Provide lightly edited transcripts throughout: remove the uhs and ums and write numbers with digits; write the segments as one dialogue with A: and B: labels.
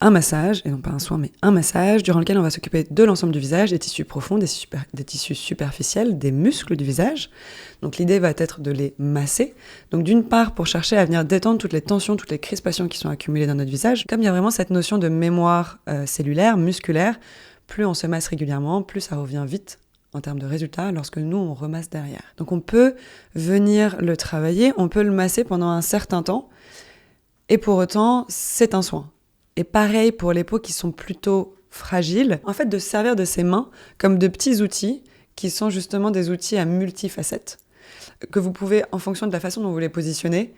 A: un massage, et non pas un soin, mais un massage, durant lequel on va s'occuper de l'ensemble du visage, des tissus profonds, des tissus superficiels, des muscles du visage. Donc l'idée va être de les masser. Donc d'une part, pour chercher à venir détendre toutes les tensions, toutes les crispations qui sont accumulées dans notre visage. Comme il y a vraiment cette notion de mémoire cellulaire, musculaire, plus on se masse régulièrement, plus ça revient vite en termes de résultats lorsque nous, on remasse derrière. Donc on peut venir le travailler, on peut le masser pendant un certain temps, et pour autant, c'est un soin. Et pareil pour les peaux qui sont plutôt fragiles, en fait de se servir de ses mains comme de petits outils qui sont justement des outils à multifacettes que vous pouvez, en fonction de la façon dont vous les positionnez,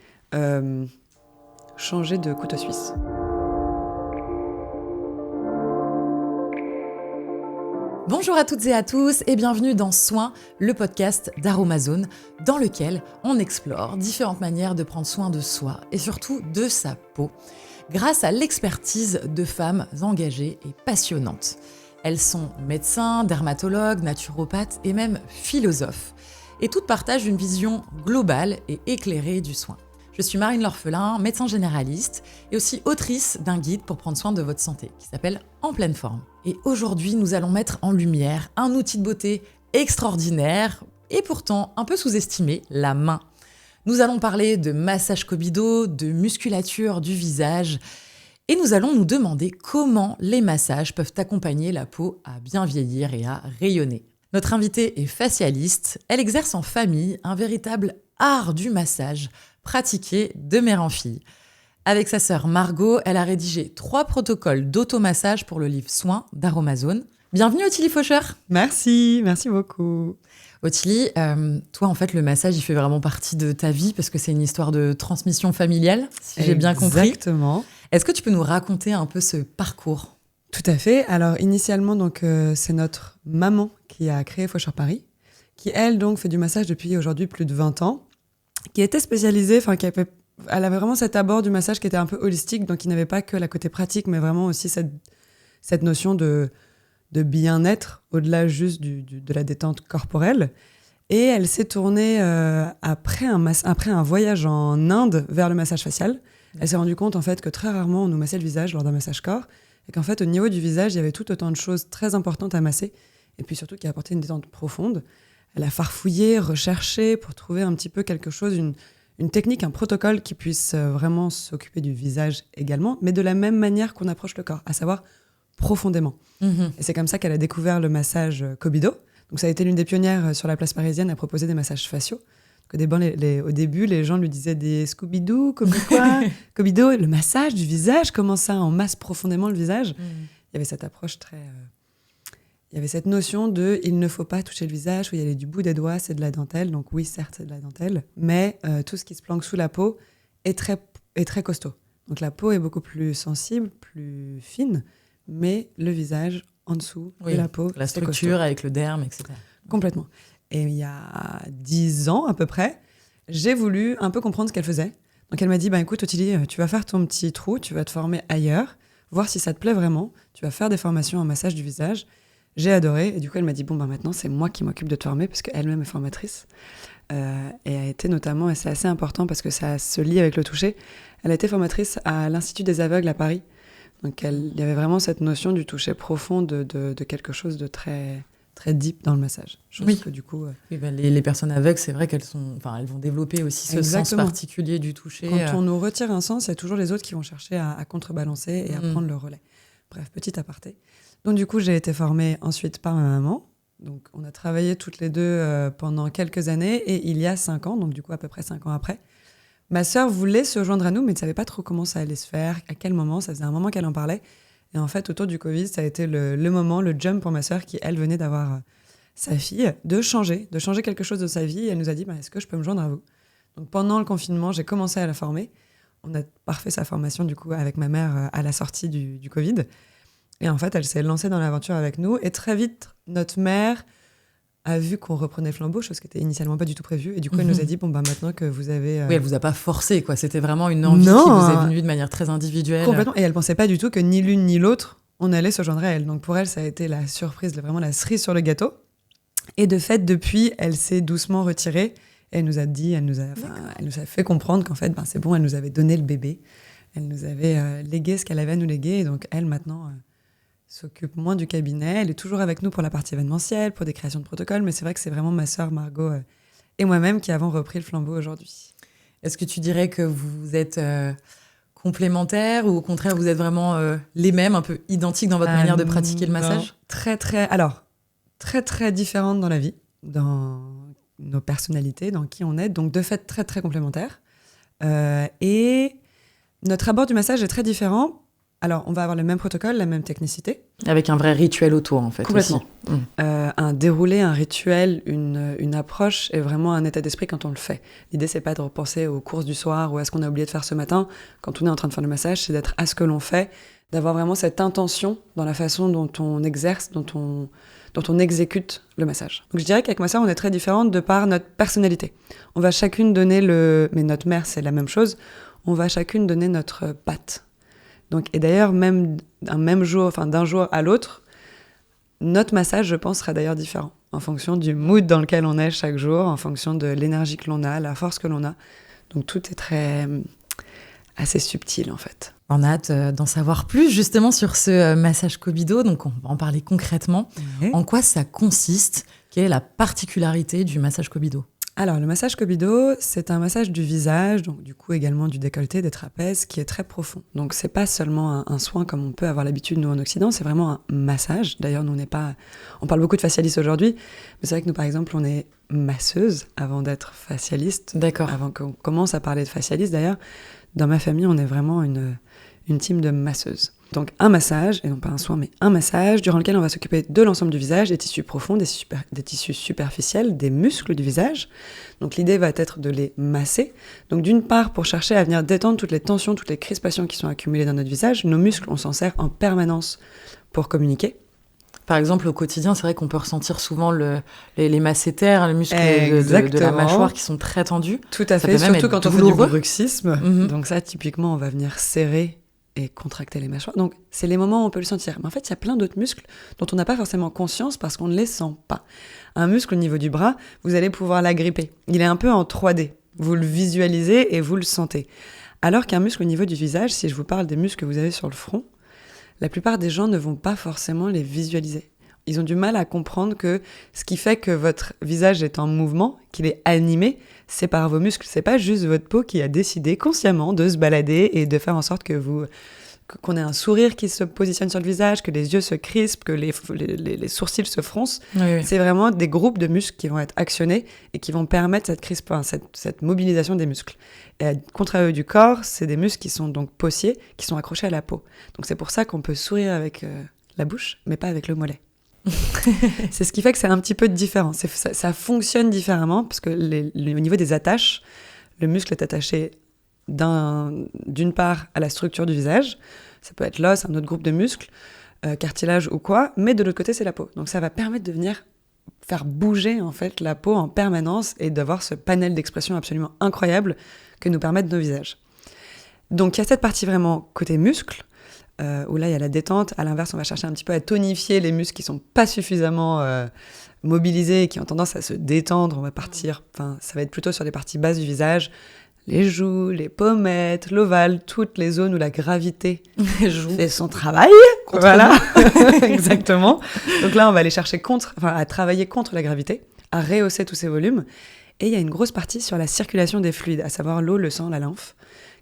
A: changer de couteau suisse.
B: Bonjour à toutes et à tous et bienvenue dans Soin, le podcast d'Aromazone, dans lequel on explore différentes manières de prendre soin de soi et surtout de sa peau, grâce à l'expertise de femmes engagées et passionnantes. Elles sont médecins, dermatologues, naturopathes et même philosophes. Et toutes partagent une vision globale et éclairée du soin. Je suis Marine L'Orphelin, médecin généraliste et aussi autrice d'un guide pour prendre soin de votre santé qui s'appelle En pleine forme. Et aujourd'hui, nous allons mettre en lumière un outil de beauté extraordinaire et pourtant un peu sous-estimé, la main. Nous allons parler de massage Kobido, de musculature du visage et nous allons nous demander comment les massages peuvent accompagner la peau à bien vieillir et à rayonner. Notre invitée est facialiste, elle exerce en famille un véritable art du massage pratiqué de mère en fille. Avec sa sœur Margot, elle a rédigé 3 protocoles d'automassage pour le livre Soin d'Aromazone. Bienvenue Ottilie Faucheur.
A: Merci beaucoup.
B: Ottilie, toi en fait le massage il fait vraiment partie de ta vie parce que c'est une histoire de transmission familiale, si j'ai bien compris.
A: Exactement.
B: Est-ce que tu peux nous raconter un peu ce parcours ?
A: Tout à fait. Alors initialement, donc, c'est notre maman qui a créé Faucheur Paris, qui elle donc fait du massage depuis aujourd'hui plus de 20 ans, qui était spécialisée, elle avait vraiment cet abord du massage qui était un peu holistique, donc il n'avait pas que la côté pratique, mais vraiment aussi cette notion de bien-être, au-delà juste de la détente corporelle. Et elle s'est tournée après un voyage en Inde vers le massage facial. Elle s'est rendue compte en fait que très rarement on nous massait le visage lors d'un massage corps, et qu'en fait au niveau du visage, il y avait tout autant de choses très importantes à masser, et puis surtout qui apportaient une détente profonde. Elle a farfouillé, recherché pour trouver un petit peu quelque chose, une technique, un protocole qui puisse vraiment s'occuper du visage également, mais de la même manière qu'on approche le corps, à savoir profondément. Et c'est comme ça qu'elle a découvert le massage Kobido. Donc ça a été l'une des pionnières sur la place parisienne à proposer des massages faciaux. Au début, les gens lui disaient des Scooby-Doo, Kobido, le massage du visage, comment ça, on masse profondément le visage. Il y avait cette approche il y avait cette notion de il ne faut pas toucher le visage, où il y a du bout des doigts, c'est de la dentelle. Donc oui, certes, c'est de la dentelle, mais tout ce qui se planque sous la peau est très costaud. Donc la peau est beaucoup plus sensible, plus fine, mais le visage en dessous de la peau,
B: la structure avec le derme, etc.
A: Complètement. Et il y a 10 ans à peu près, j'ai voulu un peu comprendre ce qu'elle faisait. Donc elle m'a dit, écoute Ottilie, tu vas faire ton petit trou, tu vas te former ailleurs, voir si ça te plaît vraiment, tu vas faire des formations en massage du visage. J'ai adoré, et du coup elle m'a dit, maintenant c'est moi qui m'occupe de te former, parce qu'elle-même est formatrice. Et a été notamment, et c'est assez important parce que ça se lie avec le toucher, elle a été formatrice à l'Institut des aveugles à Paris. Donc il y avait vraiment cette notion du toucher profond, de quelque chose de très, très deep dans le massage. Que du coup,
B: les personnes aveugles, c'est vrai elles vont développer aussi ce sens particulier du toucher.
A: Quand on nous retire un sens, il y a toujours les autres qui vont chercher à contrebalancer et à prendre le relais. Bref, petit aparté. Donc du coup, j'ai été formée ensuite par ma maman. Donc on a travaillé toutes les deux pendant quelques années, et il y a 5 ans, donc du coup à peu près 5 ans après, ma sœur voulait se joindre à nous, mais ne savait pas trop comment ça allait se faire, à quel moment. Ça faisait un moment qu'elle en parlait. Et en fait, autour du Covid, ça a été le moment, le jump pour ma sœur qui, elle, venait d'avoir sa fille, de changer quelque chose de sa vie. Et elle nous a dit, est-ce que je peux me joindre à vous ? Donc pendant le confinement, j'ai commencé à la former. On a parfait sa formation du coup avec ma mère à la sortie du Covid. Et en fait, elle s'est lancée dans l'aventure avec nous. Et très vite, notre mère a vu qu'on reprenait le flambeau, chose qui était initialement pas du tout prévue. Et du coup, elle nous a dit, maintenant que vous avez...
B: Oui, elle vous a pas forcé, quoi. C'était vraiment une envie qui vous est venue de manière très individuelle.
A: Complètement. Et elle pensait pas du tout que ni l'une ni l'autre, on allait se joindre à elle. Donc pour elle, ça a été la surprise, vraiment la cerise sur le gâteau. Et de fait, depuis, elle s'est doucement retirée. Et elle nous a fait comprendre qu'en fait, c'est bon, elle nous avait donné le bébé. Elle nous avait légué ce qu'elle avait à nous léguer. Et donc, elle, maintenant, s'occupe moins du cabinet. Elle est toujours avec nous pour la partie événementielle, pour des créations de protocoles. Mais c'est vrai que c'est vraiment ma sœur Margot et moi-même qui avons repris le flambeau aujourd'hui.
B: Est-ce que tu dirais que vous êtes complémentaires ou au contraire, vous êtes vraiment les mêmes, un peu identiques dans votre manière de pratiquer le massage ?
A: Très, très différentes dans la vie, dans nos personnalités, dans qui on est. Donc, de fait, très, très complémentaires. Et notre abord du massage est très différent. Alors, on va avoir le même protocole, la même technicité.
B: Avec un vrai rituel autour, en fait.
A: Complètement.
B: Aussi.
A: Un déroulé, un rituel, une approche et vraiment un état d'esprit quand on le fait. L'idée, c'est pas de repenser aux courses du soir ou à ce qu'on a oublié de faire ce matin. Quand on est en train de faire le massage, c'est d'être à ce que l'on fait, d'avoir vraiment cette intention dans la façon dont on exerce, dont on exécute le massage. Donc je dirais qu'avec ma sœur, on est très différentes de par notre personnalité. On va chacune donner mais notre mère, c'est la même chose, on va chacune donner notre patte. Donc, et d'ailleurs, même d'un jour à l'autre, notre massage, je pense, sera d'ailleurs différent, en fonction du mood dans lequel on est chaque jour, en fonction de l'énergie que l'on a, la force que l'on a. Donc tout est assez subtil, en fait.
B: On a hâte d'en savoir plus, justement, sur ce massage Kobido. Donc, on va en parler concrètement.
A: Ouais.
B: En quoi ça consiste ? Quelle est la particularité du massage Kobido ?
A: Alors, le massage Kobido, c'est un massage du visage, donc du coup également du décolleté, des trapèzes, qui est très profond. Donc, c'est pas seulement un soin comme on peut avoir l'habitude, nous, en Occident, c'est vraiment un massage. D'ailleurs, nous, on parle beaucoup de facialistes aujourd'hui, mais c'est vrai que nous, par exemple, on est masseuse avant d'être facialiste.
B: D'accord.
A: Avant qu'on commence à parler de facialiste, d'ailleurs, dans ma famille, on est vraiment une team de masseuses. Donc un massage, et non pas un soin, mais un massage, durant lequel on va s'occuper de l'ensemble du visage, des tissus profonds, des tissus superficiels, des muscles du visage. Donc l'idée va être de les masser. Donc d'une part, pour chercher à venir détendre toutes les tensions, toutes les crispations qui sont accumulées dans notre visage, nos muscles, on s'en sert en permanence pour communiquer.
B: Par exemple, au quotidien, c'est vrai qu'on peut ressentir souvent les masséters, les muscles de la mâchoire qui sont très tendus.
A: Tout à fait, surtout quand on fait du bruxisme.
B: Mm-hmm.
A: Donc ça, typiquement, on va venir serrer et contracter les mâchoires. Donc, c'est les moments où on peut le sentir. Mais en fait, il y a plein d'autres muscles dont on n'a pas forcément conscience parce qu'on ne les sent pas. Un muscle au niveau du bras, vous allez pouvoir l'agripper. Il est un peu en 3D. Vous le visualisez et vous le sentez. Alors qu'un muscle au niveau du visage, si je vous parle des muscles que vous avez sur le front, la plupart des gens ne vont pas forcément les visualiser. Ils ont du mal à comprendre que ce qui fait que votre visage est en mouvement, qu'il est animé, c'est par vos muscles. C'est pas juste votre peau qui a décidé consciemment de se balader et de faire en sorte qu'on ait un sourire qui se positionne sur le visage, que les yeux se crispent, que les sourcils se froncent.
B: Oui.
A: C'est vraiment des groupes de muscles qui vont être actionnés et qui vont permettre cette mobilisation des muscles. Et à contrario du corps, c'est des muscles qui sont donc possiers, qui sont accrochés à la peau. Donc c'est pour ça qu'on peut sourire avec la bouche, mais pas avec le mollet. C'est ce qui fait que c'est un petit peu différent. Ça fonctionne différemment parce que au niveau des attaches, le muscle est attaché d'une part à la structure du visage, ça peut être l'os, un autre groupe de muscles, cartilage ou quoi, mais de l'autre côté c'est la peau. Donc ça va permettre de venir faire bouger en fait la peau en permanence et d'avoir ce panel d'expression absolument incroyable que nous permettent nos visages. Donc il y a cette partie vraiment côté muscle, où là il y a la détente. À l'inverse, on va chercher un petit peu à tonifier les muscles qui sont pas suffisamment mobilisés et qui ont tendance à se détendre. On va partir, ça va être plutôt sur les parties basses du visage, les joues, les pommettes, l'ovale, toutes les zones où la gravité fait son travail. Voilà, exactement. Donc là, on va aller chercher à travailler contre la gravité, à rehausser tous ces volumes. Et il y a une grosse partie sur la circulation des fluides, à savoir l'eau, le sang, la lymphe,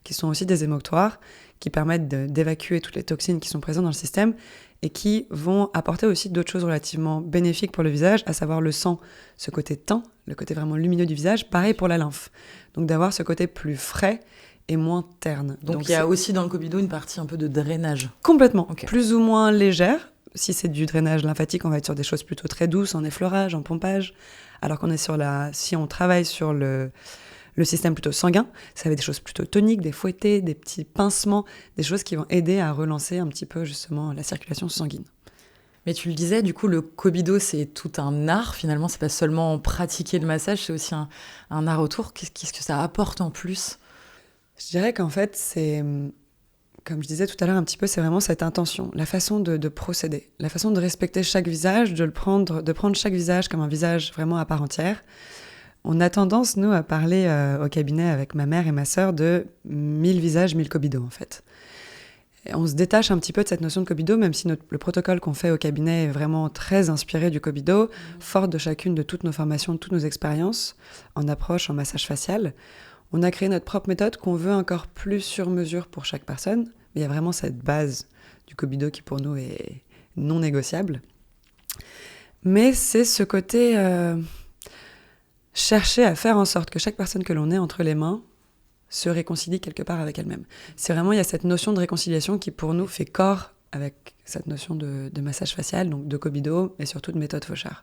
A: qui sont aussi des émoctoires, qui permettent d'évacuer toutes les toxines qui sont présentes dans le système et qui vont apporter aussi d'autres choses relativement bénéfiques pour le visage, à savoir le sang, ce côté teint, le côté vraiment lumineux du visage, pareil pour la lymphe. Donc d'avoir ce côté plus frais et moins terne.
B: Donc il y a aussi dans le Kobido une partie un peu de drainage.
A: Complètement,
B: okay.
A: Plus ou moins légère. Si c'est du drainage lymphatique, on va être sur des choses plutôt très douces, en effleurage, en pompage, alors qu'on est si on travaille sur le système plutôt sanguin, ça va être des choses plutôt toniques, des fouettés, des petits pincements, des choses qui vont aider à relancer un petit peu justement la circulation sanguine.
B: Mais tu le disais, du coup, le Kobido, c'est tout un art. Finalement, c'est pas seulement pratiquer le massage, c'est aussi un art autour. Qu'est-ce que ça apporte en plus ?
A: Je dirais qu'en fait, c'est, comme je disais tout à l'heure un petit peu, c'est vraiment cette intention, la façon de procéder, la façon de respecter chaque visage, de prendre chaque visage comme un visage vraiment à part entière, On a tendance, nous, à parler au cabinet avec ma mère et ma sœur de 1000 visages, 1000 Kobido, en fait. Et on se détache un petit peu de cette notion de Kobido, même si le protocole qu'on fait au cabinet est vraiment très inspiré du Kobido, fort de chacune de toutes nos formations, de toutes nos expériences, en approche, en massage facial. On a créé notre propre méthode qu'on veut encore plus sur mesure pour chaque personne. Mais il y a vraiment cette base du Kobido qui, pour nous, est non négociable. Mais c'est ce côté chercher à faire en sorte que chaque personne que l'on ait entre les mains se réconcilie quelque part avec elle-même. C'est vraiment, il y a cette notion de réconciliation qui, pour nous, fait corps avec cette notion de massage facial, donc de Kobido, et surtout de méthode Fauchard.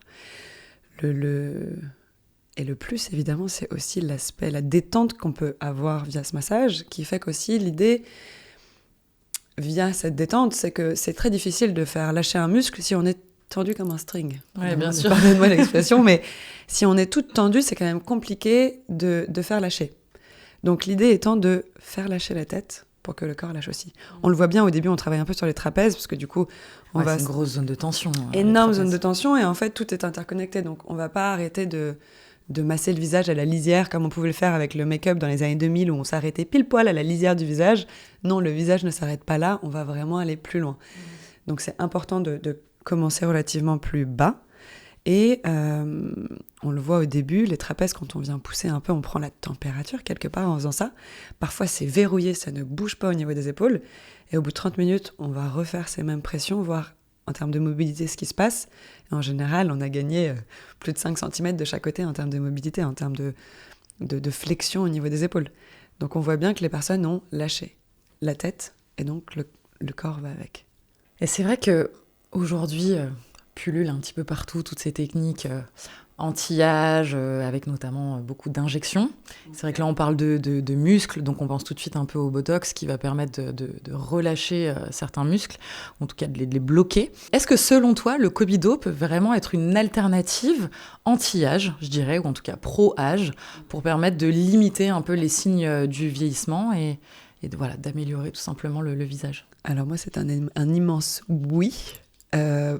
A: Et le plus, évidemment, c'est aussi l'aspect, la détente qu'on peut avoir via ce massage, qui fait qu'aussi l'idée, via cette détente, c'est que c'est très difficile de faire lâcher un muscle si on est tendu comme un string.
B: Oui, bien sûr.
A: Pardonnez-moi l'expression, mais si on est toute tendue, c'est quand même compliqué de faire lâcher. Donc l'idée étant de faire lâcher la tête pour que le corps lâche aussi. On le voit bien au début, on travaille un peu sur les trapèzes, parce que du coup,
B: c'est une grosse zone de tension.
A: Énorme zone de tension, et en fait, tout est interconnecté. Donc on va pas arrêter de masser le visage à la lisière, comme on pouvait le faire avec le make-up dans les années 2000, où on s'arrêtait pile poil à la lisière du visage. Non, le visage ne s'arrête pas là, on va vraiment aller plus loin. Donc c'est important de commencer relativement plus bas. Et on le voit au début, les trapèzes, quand on vient pousser un peu, on prend la température quelque part en faisant ça. Parfois, c'est verrouillé, ça ne bouge pas au niveau des épaules. Et au bout de 30 minutes, on va refaire ces mêmes pressions, voir en termes de mobilité ce qui se passe. Et en général, on a gagné plus de 5 cm de chaque côté en termes de mobilité, en termes de flexion au niveau des épaules. Donc on voit bien que les personnes ont lâché la tête, et donc le corps va avec.
B: Et c'est vrai qu'aujourd'hui, pullulent un petit peu partout toutes ces techniques anti-âge, avec notamment beaucoup d'injections. C'est vrai que là, on parle de muscles, donc on pense tout de suite un peu au Botox qui va permettre de relâcher certains muscles, en tout cas de les bloquer. Est-ce que selon toi, le Kobido peut vraiment être une alternative anti-âge, je dirais, ou en tout cas pro-âge, pour permettre de limiter un peu les signes du vieillissement et d'améliorer tout simplement le visage?
A: Alors moi, c'est un immense oui.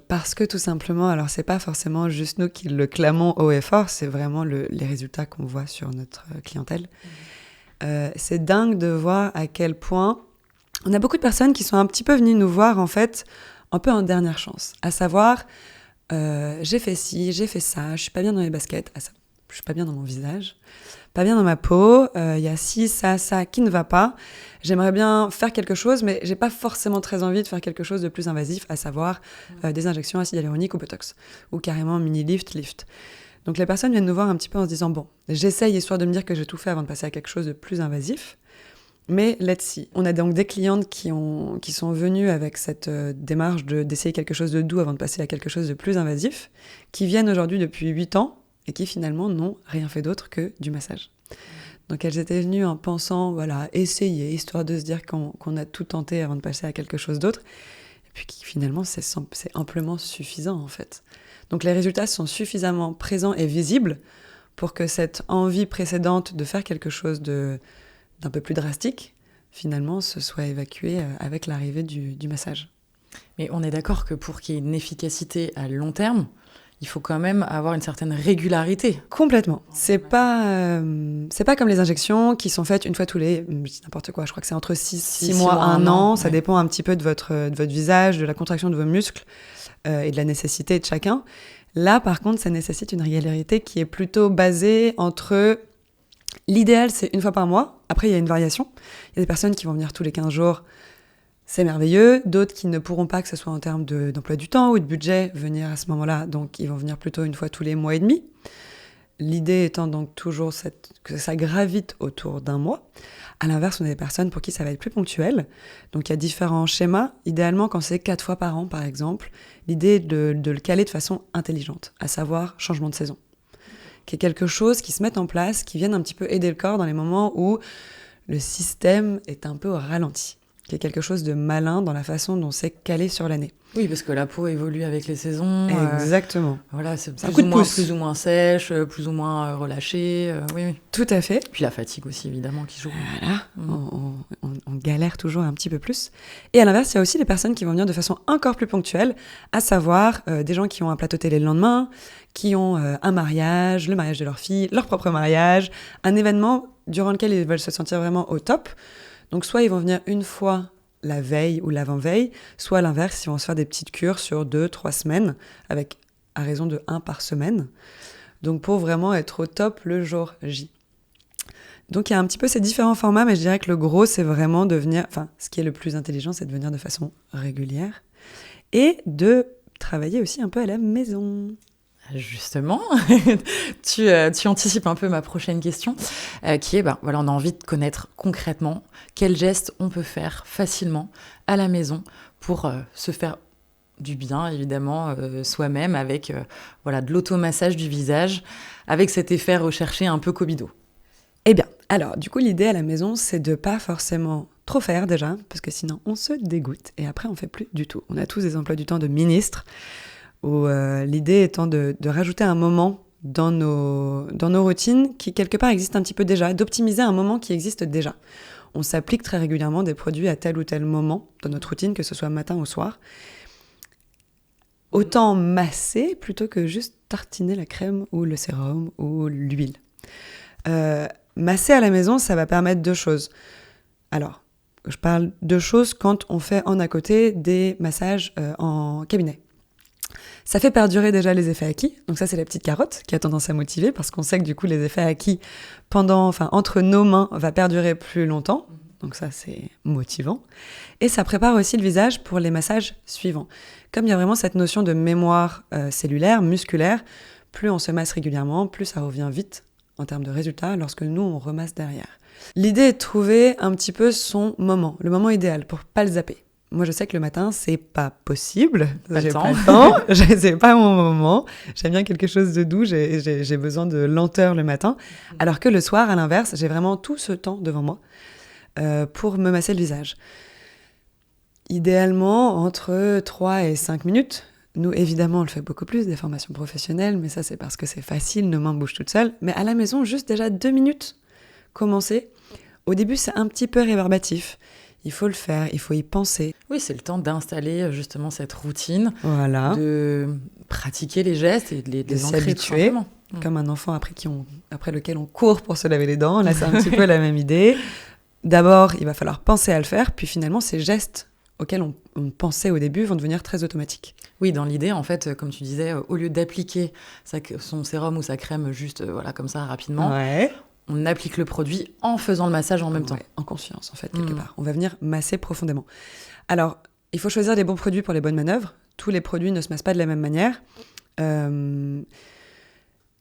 A: Parce que tout simplement, alors c'est pas forcément juste nous qui le clamons haut et fort, c'est vraiment les résultats qu'on voit sur notre clientèle. C'est dingue de voir à quel point on a beaucoup de personnes qui sont un petit peu venues nous voir en fait un peu en dernière chance, à savoir j'ai fait ci, j'ai fait ça, je suis pas bien dans mes baskets, je suis pas bien dans mon visage, pas bien dans ma peau, y a ci, ça qui ne va pas. J'aimerais bien faire quelque chose, mais j'ai pas forcément très envie de faire quelque chose de plus invasif, à savoir des injections acide hyaluronique ou Botox, ou carrément lift. Donc les personnes viennent nous voir un petit peu en se disant, bon, j'essaye histoire de me dire que j'ai tout fait avant de passer à quelque chose de plus invasif, mais let's see. On a donc des clientes qui sont venues avec cette démarche d'essayer quelque chose de doux avant de passer à quelque chose de plus invasif, qui viennent aujourd'hui depuis 8 ans, et qui finalement n'ont rien fait d'autre que du massage. Donc elles étaient venues en pensant, voilà, essayer, histoire de se dire qu'on a tout tenté avant de passer à quelque chose d'autre, et puis finalement c'est amplement suffisant en fait. Donc les résultats sont suffisamment présents et visibles pour que cette envie précédente de faire quelque chose d'un peu plus drastique, finalement se soit évacuée avec l'arrivée du massage.
B: Mais on est d'accord que pour qu'il y ait une efficacité à long terme, il faut quand même avoir une certaine régularité.
A: Complètement. C'est pas comme les injections qui sont faites une fois tous les, je dis n'importe quoi, je crois que c'est entre 6 mois, 1 an, ça dépend un petit peu de votre visage, de la contraction de vos muscles et de la nécessité de chacun. Là, par contre, ça nécessite une régularité qui est plutôt basée entre... L'idéal, c'est 1 fois par mois. Après, il y a une variation. Il y a des personnes qui vont venir tous les 15 jours. C'est merveilleux. D'autres qui ne pourront pas, que ce soit en termes d'emploi du temps ou de budget, venir à ce moment-là. Donc, ils vont venir plutôt 1 fois tous les mois et demi. L'idée étant donc toujours que ça gravite autour d'1 mois. À l'inverse, on a des personnes pour qui ça va être plus ponctuel. Donc, il y a différents schémas. Idéalement, quand c'est 4 fois par an, par exemple, l'idée est de le caler de façon intelligente, à savoir changement de saison. Qui est quelque chose qui se met en place, qui vienne un petit peu aider le corps dans les moments où le système est un peu au ralenti. Qui est quelque chose de malin dans la façon dont c'est calé sur l'année.
B: Oui, parce que la peau évolue avec les saisons.
A: Exactement.
B: Voilà, c'est
A: un coup de pouce.
B: Plus ou moins sèche, plus ou moins relâchée. Oui.
A: Tout à fait.
B: Puis la fatigue aussi, évidemment, qui joue.
A: Voilà. On galère toujours un petit peu plus. Et à l'inverse, il y a aussi des personnes qui vont venir de façon encore plus ponctuelle, à savoir des gens qui ont un plateau télé le lendemain, qui ont un mariage, le mariage de leur fille, leur propre mariage, un événement durant lequel ils veulent se sentir vraiment au top. Donc soit ils vont venir une fois la veille ou l'avant-veille, soit à l'inverse, ils vont se faire des petites cures sur 2-3 semaines, avec à raison de 1 par semaine. Donc pour vraiment être au top le jour J. Donc il y a un petit peu ces différents formats, mais je dirais que le gros, c'est vraiment de venir... Enfin, ce qui est le plus intelligent, c'est de venir de façon régulière et de travailler aussi un peu à la maison.
B: Justement, tu anticipes un peu ma prochaine question, qui est, voilà, on a envie de connaître concrètement quels gestes on peut faire facilement à la maison pour se faire du bien, évidemment, soi-même, avec voilà, de l'automassage du visage, avec cet effet recherché un peu cobido.
A: Eh bien, alors, du coup, l'idée à la maison, c'est de pas forcément trop faire déjà, parce que sinon, on se dégoûte et après, on fait plus du tout. On a tous des emplois du temps de ministres, où l'idée étant de rajouter un moment dans nos routines qui, quelque part, existent un petit peu déjà, d'optimiser un moment qui existe déjà. On s'applique très régulièrement des produits à tel ou tel moment dans notre routine, que ce soit matin ou soir. Autant masser plutôt que juste tartiner la crème ou le sérum ou l'huile. Masser à la maison, ça va permettre 2 choses. Alors, je parle 2 choses quand on fait en à côté des massages en cabinet. Ça fait perdurer déjà les effets acquis. Donc ça, c'est la petite carotte qui a tendance à motiver parce qu'on sait que du coup, les effets acquis entre nos mains va perdurer plus longtemps. Donc ça, c'est motivant. Et ça prépare aussi le visage pour les massages suivants. Comme il y a vraiment cette notion de mémoire cellulaire, musculaire, plus on se masse régulièrement, plus ça revient vite en termes de résultats lorsque nous, on remasse derrière. L'idée est de trouver un petit peu son moment, le moment idéal pour pas le zapper. Moi, je sais que le matin, c'est pas possible. J'ai pas le temps. C'est pas mon moment. J'aime bien quelque chose de doux. J'ai besoin de lenteur le matin. Alors que le soir, à l'inverse, j'ai vraiment tout ce temps devant moi pour me masser le visage. Idéalement, entre 3 et 5 minutes. Nous, évidemment, on le fait beaucoup plus, des formations professionnelles, mais ça, c'est parce que c'est facile, nos mains bougent toutes seules. Mais à la maison, juste déjà 2 minutes, commencer. Au début, c'est un petit peu rébarbatif. Il faut le faire, il faut y penser.
B: Oui, c'est le temps d'installer justement cette routine,
A: voilà.
B: De pratiquer les gestes et de les ancrer tout simplement.
A: Comme un enfant après lequel on court pour se laver les dents. Là, c'est un petit peu la même idée. D'abord, il va falloir penser à le faire, puis finalement, ces gestes auxquels on pensait au début vont devenir très automatiques.
B: Oui, dans l'idée, en fait, comme tu disais, au lieu d'appliquer son sérum ou sa crème juste voilà, comme ça, rapidement, on applique le produit en faisant le massage en même temps.
A: En conscience, en fait, quelque part. On va venir masser profondément. Alors, il faut choisir les bons produits pour les bonnes manœuvres. Tous les produits ne se massent pas de la même manière. Il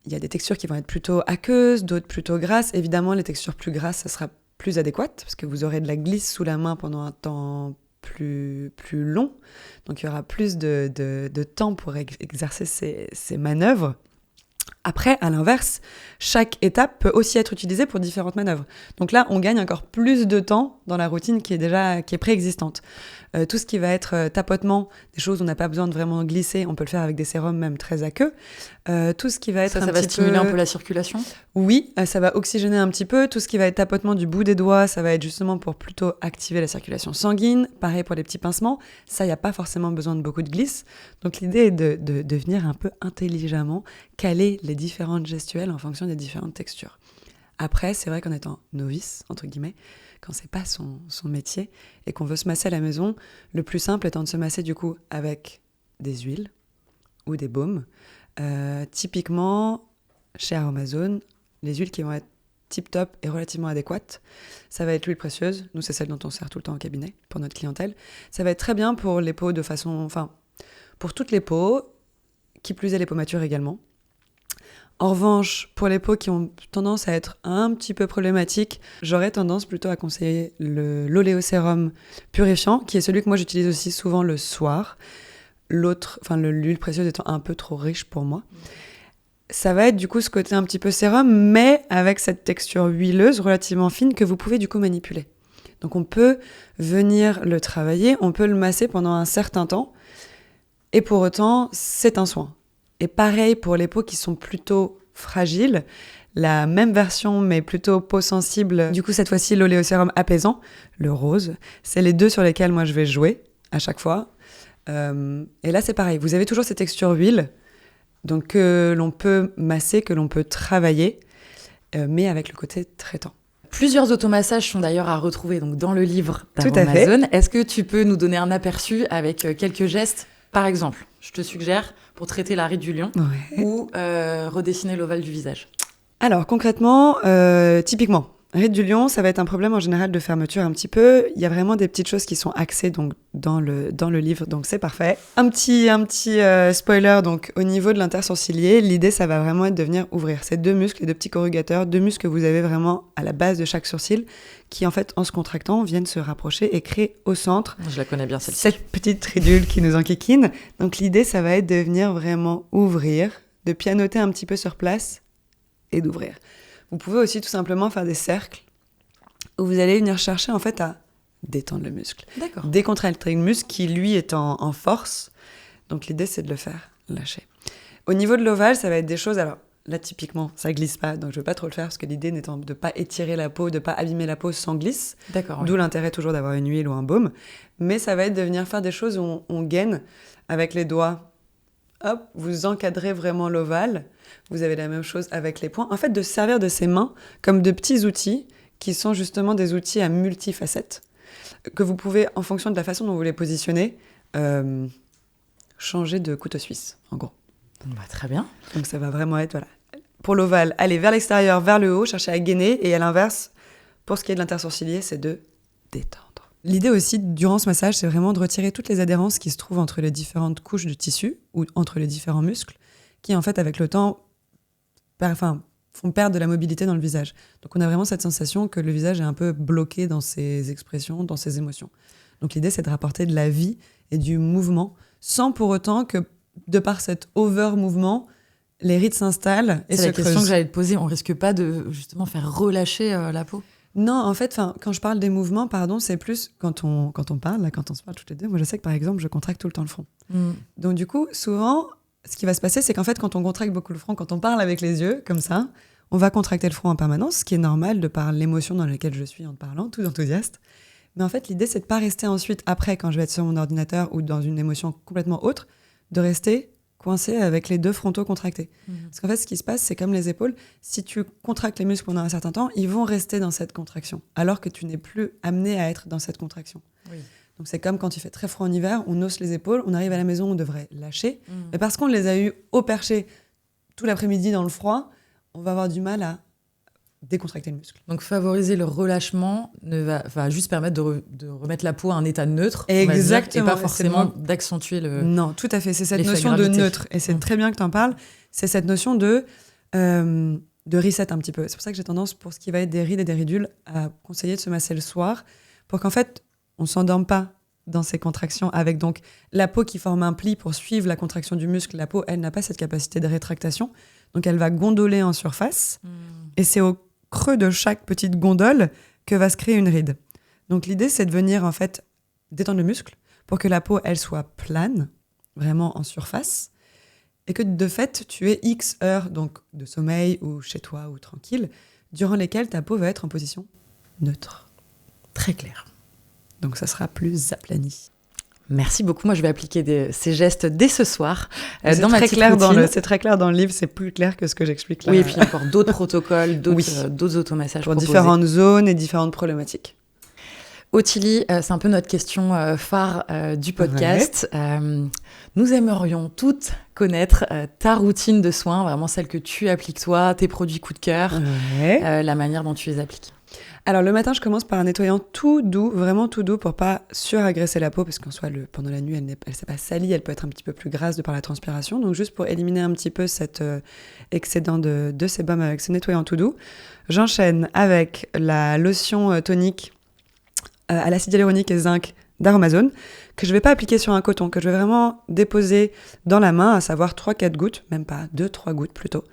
A: y a des textures qui vont être plutôt aqueuses, d'autres plutôt grasses. Évidemment, les textures plus grasses, ça sera plus adéquate, parce que vous aurez de la glisse sous la main pendant un temps plus long. Donc, il y aura plus de temps pour exercer ces manœuvres. Après, à l'inverse, chaque étape peut aussi être utilisée pour différentes manœuvres. Donc là, on gagne encore plus de temps dans la routine qui est préexistante. Tout ce qui va être tapotement, des choses où on n'a pas besoin de vraiment glisser, on peut le faire avec des sérums même très aqueux. Tout ce qui va être
B: ça va stimuler un peu la circulation ?
A: Oui, ça va oxygéner un petit peu. Tout ce qui va être tapotement du bout des doigts, ça va être justement pour plutôt activer la circulation sanguine. Pareil pour les petits pincements. Ça, il n'y a pas forcément besoin de beaucoup de glisse. Donc l'idée est de venir un peu intelligemment caler les différentes gestuelles en fonction des différentes textures. Après, c'est vrai qu'en étant novice, entre guillemets, quand c'est pas son métier et qu'on veut se masser à la maison, le plus simple étant de se masser du coup avec des huiles ou des baumes. Typiquement, chez Aromazone, les huiles qui vont être tip-top et relativement adéquates, ça va être l'huile précieuse. Nous, c'est celle dont on sert tout le temps au cabinet pour notre clientèle. Ça va être très bien pour les peaux pour toutes les peaux, qui plus est les peaux matures également. En revanche, pour les peaux qui ont tendance à être un petit peu problématiques, j'aurais tendance plutôt à conseiller l'oléosérum purifiant, qui est celui que moi j'utilise aussi souvent le soir. L'huile précieuse étant un peu trop riche pour moi. Ça va être du coup ce côté un petit peu sérum, mais avec cette texture huileuse relativement fine que vous pouvez du coup manipuler. Donc on peut venir le travailler, on peut le masser pendant un certain temps, et pour autant, c'est un soin. Et pareil pour les peaux qui sont plutôt fragiles, la même version, mais plutôt peau sensible. Du coup, cette fois-ci, l'oléosérum apaisant, le rose. C'est les deux sur lesquels moi je vais jouer à chaque fois. Et là, c'est pareil. Vous avez toujours cette texture huile, donc que l'on peut masser, que l'on peut travailler, mais avec le côté traitant.
B: Plusieurs automassages sont d'ailleurs à retrouver donc, dans le livre
A: Tout à fait.
B: d'Aromazone. Est-ce que tu peux nous donner un aperçu avec quelques gestes? Par exemple, je te suggère, pour traiter la ride du lion ou redessiner l'ovale du visage.
A: Alors, concrètement, typiquement, ride du lion, ça va être un problème en général de fermeture un petit peu. Il y a vraiment des petites choses qui sont axées donc, dans le livre, donc c'est parfait. Un petit spoiler, donc au niveau de l'intersourcilier, l'idée, ça va vraiment être de venir ouvrir ces deux muscles, les deux petits corrugateurs, deux muscles que vous avez vraiment à la base de chaque sourcil, qui en fait, en se contractant, viennent se rapprocher et créer au centre
B: Je la connais bien, celle-ci.
A: cette petite ridule qui nous enquiquine. Donc l'idée, ça va être de venir vraiment ouvrir, de pianoter un petit peu sur place et d'ouvrir. Vous pouvez aussi tout simplement faire des cercles où vous allez venir chercher en fait à détendre le muscle.
B: D'accord.
A: Décontracter le muscle qui lui est en force. Donc l'idée c'est de le faire lâcher. Au niveau de l'ovale, ça va être des choses, alors là typiquement ça glisse pas, donc je veux pas trop le faire parce que l'idée n'étant de pas étirer la peau, de pas abîmer la peau sans glisse.
B: D'accord.
A: D'où l'intérêt toujours d'avoir une huile ou un baume. Mais ça va être de venir faire des choses où on gaine avec les doigts. Hop, vous encadrez vraiment l'ovale. Vous avez la même chose avec les poings. En fait, de servir de ses mains comme de petits outils qui sont justement des outils à multifacettes que vous pouvez, en fonction de la façon dont vous les positionnez, changer de couteau suisse, en gros.
B: Bah, très bien.
A: Donc ça va vraiment être, voilà. Pour l'ovale, aller vers l'extérieur, vers le haut, chercher à gainer. Et à l'inverse, pour ce qui est de l'intersourcilier, c'est de détendre. L'idée aussi, durant ce massage, c'est vraiment de retirer toutes les adhérences qui se trouvent entre les différentes couches de tissu ou entre les différents muscles, qui en fait, avec le temps, font perdre de la mobilité dans le visage. Donc on a vraiment cette sensation que le visage est un peu bloqué dans ses expressions, dans ses émotions. Donc l'idée, c'est de rapporter de la vie et du mouvement, sans pour autant que, de par cet over-mouvement, les rides s'installent et se
B: C'est la question
A: creusent.
B: que j'allais te poser. On risque pas de justement faire relâcher la peau?
A: Non, en fait, quand je parle des mouvements, c'est plus quand on parle, là, quand on se parle toutes les deux. Moi, je sais que par exemple, je contracte tout le temps le front. Donc du coup, souvent, ce qui va se passer, c'est qu'en fait, quand on contracte beaucoup le front, quand on parle avec les yeux, comme ça, on va contracter le front en permanence, ce qui est normal de par l'émotion dans laquelle je suis en parlant, tout enthousiaste. Mais en fait, l'idée, c'est de pas rester ensuite, après, quand je vais être sur mon ordinateur ou dans une émotion complètement autre, de rester coincé avec les deux frontaux contractés. Parce qu'en fait, ce qui se passe, c'est comme les épaules, si tu contractes les muscles pendant un certain temps, ils vont rester dans cette contraction, alors que tu n'es plus amené à être dans cette contraction.
B: Oui.
A: Donc c'est comme quand il fait très froid en hiver, on hausse les épaules, on arrive à la maison, on devrait lâcher. Mais parce qu'on les a eu au perché tout l'après-midi dans le froid, on va avoir du mal à décontracter le muscle.
B: Donc favoriser le relâchement va juste permettre de remettre la peau à un état neutre,
A: Exactement,
B: on va dire, et pas forcément d'accentuer le...
A: Non, tout à fait. C'est cette
B: l'effet
A: notion de
B: gravité.
A: neutre. Et c'est très bien que tu en parles. C'est cette notion de reset un petit peu. C'est pour ça que j'ai tendance, pour ce qui va être des rides et des ridules, à conseiller de se masser le soir pour qu'en fait, on ne s'endorme pas dans ces contractions avec donc la peau qui forme un pli pour suivre la contraction du muscle. La peau, elle n'a pas cette capacité de rétractation. Donc, elle va gondoler en surface. Et c'est au creux de chaque petite gondole que va se créer une ride. Donc, l'idée, c'est de venir, en fait, détendre le muscle pour que la peau, elle soit plane, vraiment en surface, et que, de fait, tu aies X heures donc, de sommeil ou chez toi ou tranquille, durant lesquelles ta peau va être en position neutre.
B: Très clair.
A: Donc, ça sera plus aplani.
B: Merci beaucoup. Moi, je vais appliquer ces gestes dès ce soir dans ma petite
A: Clair
B: routine.
A: c'est très clair dans le livre, c'est plus clair que ce que j'explique là.
B: Oui, et puis encore d'autres protocoles, d'autres automassages
A: pour
B: proposés.
A: différentes zones et différentes problématiques.
B: Ottilie, c'est un peu notre question phare du podcast. Nous aimerions toutes connaître ta routine de soins, vraiment celle que tu appliques toi, tes produits coup de cœur, la manière dont tu les appliques.
A: Alors le matin, je commence par un nettoyant tout doux, vraiment tout doux pour pas suragresser la peau, parce qu'en soit pendant la nuit, elle s'est pas salie, elle peut être un petit peu plus grasse de par la transpiration. Donc juste pour éliminer un petit peu cet excédent de sébum avec ce nettoyant tout doux, j'enchaîne avec la lotion tonique à l'acide hyaluronique et zinc d'Aromazone, que je vais pas appliquer sur un coton, que je vais vraiment déposer dans la main, à savoir 3-4 gouttes, même pas 2-3 gouttes plutôt,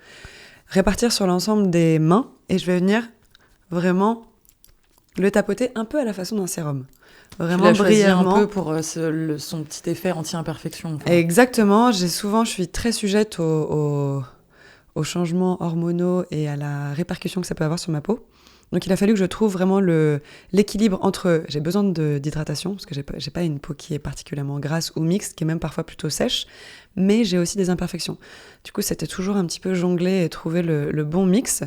A: répartir sur l'ensemble des mains, et je vais venir vraiment le tapoter un peu à la façon d'un sérum. Vraiment brièvement.
B: Un peu pour son petit effet anti-imperfection. Enfin.
A: Exactement. Je suis très sujette aux aux changements hormonaux et à la répercussion que ça peut avoir sur ma peau. Donc il a fallu que je trouve vraiment l'équilibre entre j'ai besoin d'hydratation, parce que j'ai pas une peau qui est particulièrement grasse ou mixte, qui est même parfois plutôt sèche, mais j'ai aussi des imperfections. Du coup, c'était toujours un petit peu jongler et trouver le bon mix.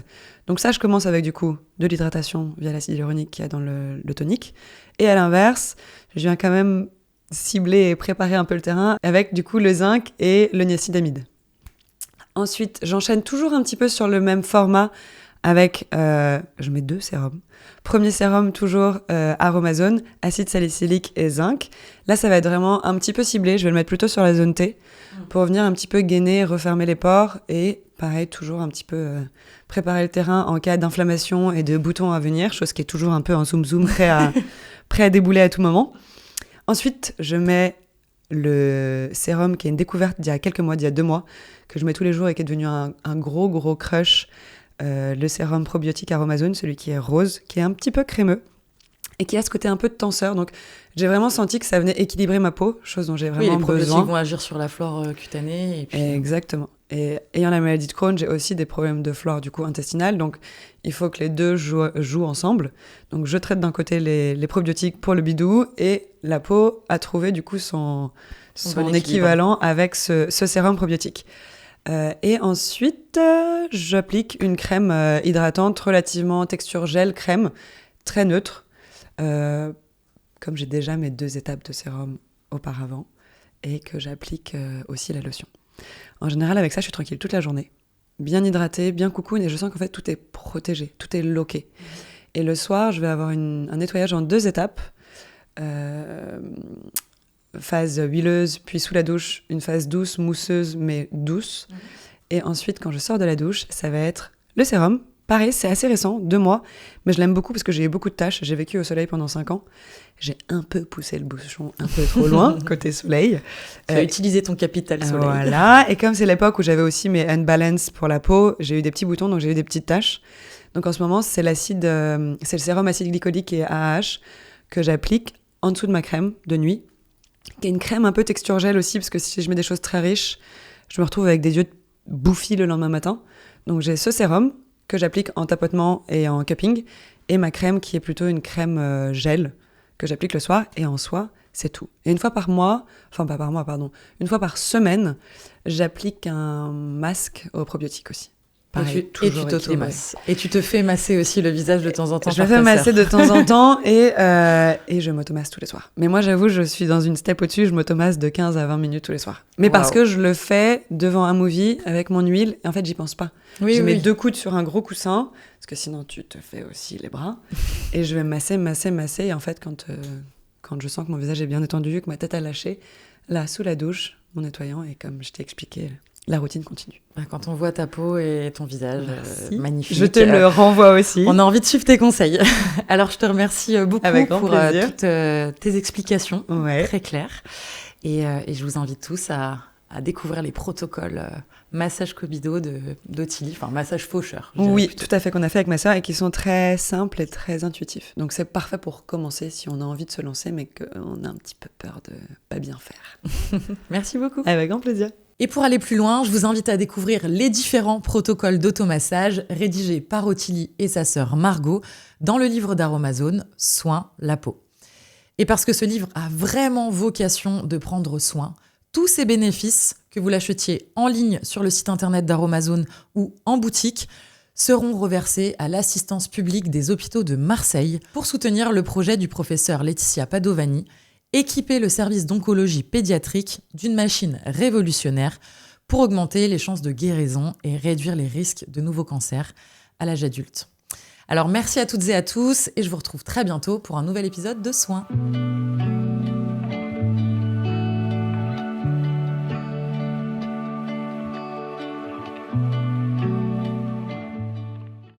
A: Donc ça, je commence avec du coup de l'hydratation via l'acide hyaluronique qu'il y a dans le tonique. Et à l'inverse, je viens quand même cibler et préparer un peu le terrain avec du coup le zinc et le niacinamide. Ensuite, j'enchaîne toujours un petit peu sur le même format avec, je mets 2 sérums. Premier sérum, toujours Aromazone, acide salicylique et zinc. Là, ça va être vraiment un petit peu ciblé. Je vais le mettre plutôt sur la zone T pour venir un petit peu gainer, refermer les pores. Et pareil, toujours un petit peu préparer le terrain en cas d'inflammation et de boutons à venir, chose qui est toujours un peu en zoom-zoom, prêt à débouler à tout moment. Ensuite, je mets le sérum qui est une découverte d'il y a quelques mois, d'il y a 2 mois, que je mets tous les jours et qui est devenu un gros crush. Le sérum probiotique Aromazone, celui qui est rose, qui est un petit peu crémeux et qui a ce côté un peu de tenseur. Donc j'ai vraiment senti que ça venait équilibrer ma peau, chose dont j'ai vraiment besoin.
B: Les probiotiques vont agir sur la flore cutanée. Et puis...
A: Exactement. Et ayant la maladie de Crohn, j'ai aussi des problèmes de flore du coup intestinale, donc il faut que les deux jouent ensemble. Donc je traite d'un côté les probiotiques pour le bidou et la peau a trouvé du coup son équivalent avec ce sérum probiotique. Et ensuite, j'applique une crème hydratante relativement texture gel crème, très neutre, comme j'ai déjà mes 2 étapes de sérum auparavant, et que j'applique aussi la lotion. En général, avec ça, je suis tranquille toute la journée, bien hydratée, bien coucoune, et je sens qu'en fait, tout est protégé, tout est loqué. Et le soir, je vais avoir un nettoyage en 2 étapes, phase huileuse, puis sous la douche, une phase douce, mousseuse, mais douce. Et ensuite, quand je sors de la douche, ça va être le sérum. Pareil, c'est assez récent, 2 mois, mais je l'aime beaucoup parce que j'ai eu beaucoup de taches. J'ai vécu au soleil pendant 5 ans. J'ai un peu poussé le bouchon un peu trop loin, côté soleil.
B: Tu as utilisé ton capital soleil.
A: Voilà, et comme c'est l'époque où j'avais aussi mes unbalance pour la peau, j'ai eu des petits boutons, donc j'ai eu des petites taches. Donc en ce moment, c'est le sérum acide glycolique et AAH que j'applique en dessous de ma crème de nuit, qui est une crème un peu texture gel aussi, parce que si je mets des choses très riches, je me retrouve avec des yeux bouffis le lendemain matin. Donc j'ai ce sérum que j'applique en tapotement et en cupping, et ma crème qui est plutôt une crème gel que j'applique le soir, et en soi, c'est tout. Et une fois par semaine, j'applique un masque aux probiotiques aussi.
B: Pareil, et tu t'automasses. Et tu te fais masser aussi le visage de temps en temps.
A: Je me fais masser de temps en temps et je m'automasse tous les soirs. Mais moi, j'avoue, je suis dans une step au-dessus, je m'automasse de 15 à 20 minutes tous les soirs. Mais parce que je le fais devant un movie avec mon huile et en fait, j'y pense pas. Je mets 2 coudes sur un gros coussin parce que sinon, tu te fais aussi les bras. Et je vais masser. Et en fait, quand je sens que mon visage est bien détendu, que ma tête a lâché, là, sous la douche, mon nettoyant, et comme je t'ai expliqué, la routine continue.
B: Quand on voit ta peau et ton visage, magnifique.
A: Je te le renvoie aussi.
B: On a envie de suivre tes conseils. Alors, je te remercie beaucoup pour toutes tes explications très claires. Et je vous invite tous à découvrir les protocoles massage Kobido d'Ottilie, enfin massage faucheur.
A: Oui, tout à fait, qu'on a fait avec ma sœur et qui sont très simples et très intuitifs. Donc c'est parfait pour commencer si on a envie de se lancer, mais qu'on a un petit peu peur de pas bien faire.
B: Merci beaucoup.
A: Avec grand plaisir.
B: Et pour aller plus loin, je vous invite à découvrir les différents protocoles d'automassage rédigés par Ottilie et sa sœur Margot dans le livre d'Aromazone, Soin la peau. Et parce que ce livre a vraiment vocation de prendre soin, tous ces bénéfices, que vous l'achetiez en ligne sur le site internet d'Aromazone ou en boutique, seront reversés à l'assistance publique des hôpitaux de Marseille pour soutenir le projet du professeur Laetitia Padovani, équiper le service d'oncologie pédiatrique d'une machine révolutionnaire pour augmenter les chances de guérison et réduire les risques de nouveaux cancers à l'âge adulte. Alors merci à toutes et à tous et je vous retrouve très bientôt pour un nouvel épisode de Soins.